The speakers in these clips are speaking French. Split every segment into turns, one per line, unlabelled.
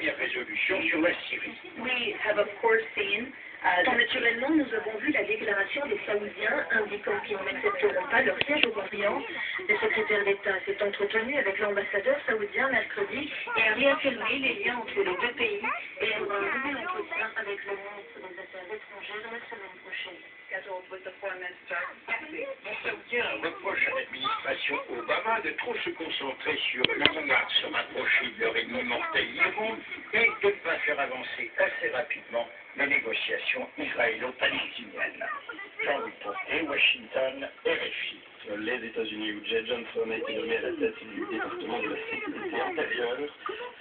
première résolution sur la Syrie.
We have of course seen, naturellement, nous avons vu la déclaration des Saoudiens indiquant qu'ils n'accepteront pas leur siège au Orient. Le secrétaire d'État s'est entretenu avec l'ambassadeur saoudien mercredi et a réaffirmé les liens entre les deux pays et aura un nouvel entretien avec le ministre des Affaires étrangères la semaine prochaine.
Les Saoudiens reprochent à l'administration Obama de trop se concentrer sur la menace de se rapprocher de leur ennemi mortel l'Iran et de ne pas faire avancer assez rapidement les négociations israélo-palestiniennes. Jean-Louis Poirier, Washington, RFI.
Les États-Unis, où Jay Johnson a été nommé à la tête du département de la sécurité intérieure.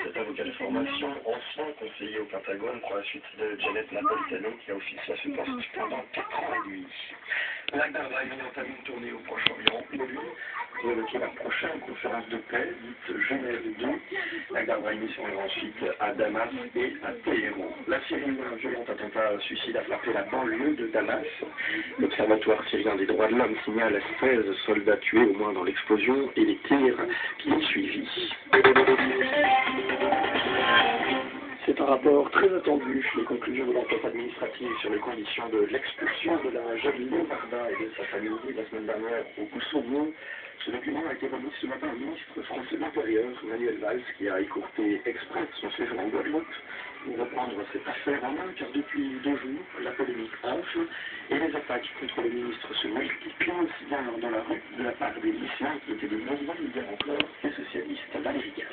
Cet avocat de formation, ancien conseiller au Pentagone, prend la suite de Janet Napolitano, qui a officié à ce poste pendant 4 ans et demi. La garde Brahimi entame une tournée au Proche-Orient pour évoquer la prochaine conférence de paix, dite Genève 2. La garde Brahimi se rendra ensuite à Damas et à Téhéran. La Syrie, un violent attentat suicide a frappé la banlieue de Damas. L'Observatoire syrien des droits de l'homme signale 16 soldats tués au moins dans l'explosion et les tirs qui ont suivi. C'est un rapport très attendu, les conclusions de l'enquête administrative sur les conditions de l'expulsion de la jeune Leonarda et de sa famille la semaine dernière au Kosovo. Ce document a été remis ce matin au ministre français de l'Intérieur, Manuel Valls, qui a écourté exprès son séjour en Guadeloupe pour reprendre cette affaire en main, car depuis 2 jours, la polémique enfle et les attaques contre le ministre se multiplient aussi bien dans la rue de la part des lycéens qui étaient des mouvements leaders en fleurs et socialistes. Valérie Gasse.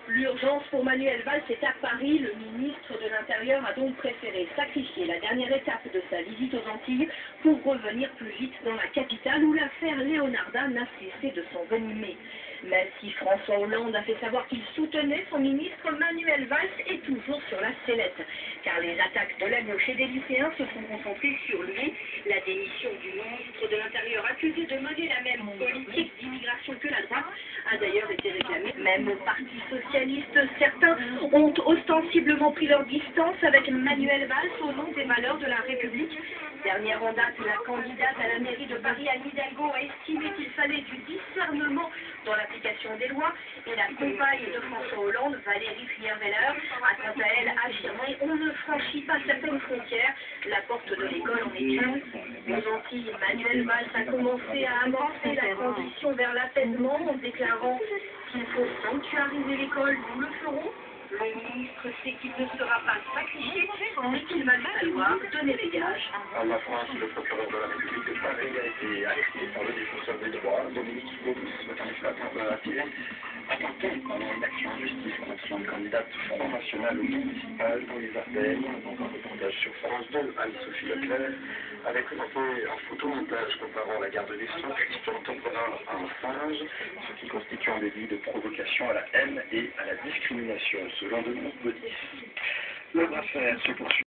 L'urgence pour Manuel Valls est à Paris. Le ministre de l'Intérieur a donc préféré sacrifier la dernière étape de sa visite aux Antilles pour revenir plus vite dans la capitale où l'affaire Leonarda n'a cessé de s'envenimer. Même si François Hollande a fait savoir qu'il soutenait son ministre, Manuel Valls est toujours sur la sellette. Car les attaques de la gauche et des lycéens se sont concentrées sur lui. La démission du ministre de l'Intérieur accusé de mener la même politique d'immigration que la droite a d'ailleurs été réclamée. Même au Parti socialiste, certains ont ostensiblement pris leur distance avec Manuel Valls au nom des valeurs de la République. Dernière en date, la candidate à la mairie de Paris, Anne Hidalgo, a estimé qu'il fallait du discernement dans l'application des lois et la compagne de François Hollande, Valérie Fierweller, a quant à elle affirmé « On ne franchit pas certaines frontières, la porte de l'école en est une ». Aux Antilles, Manuel Valls a commencé à amorcer la transition vers l'apaisement en déclarant « S'il faut sanctuariser l'école, nous le ferons ». Le ministre sait qu'il ne sera pas sacrifié, mais qu'il va lui falloir donner des gages.
En la France, le procureur de la République de Paris a été alerté par le défenseur des droits, Dominique Baudis, en effet attiré attenté pendant une action en justice contre une candidate Front National au municipal dans les Ardennes. Dans un reportage sur France 2, Anne-Sophie Leclerc avait présenté un photomontage comparant la garde des Sceaux, Christian Tempelin à un singe, ce qui constitue un délit de provocation à la haine et à la discrimination, selon Dominique Baudis. Le affaire se poursuit.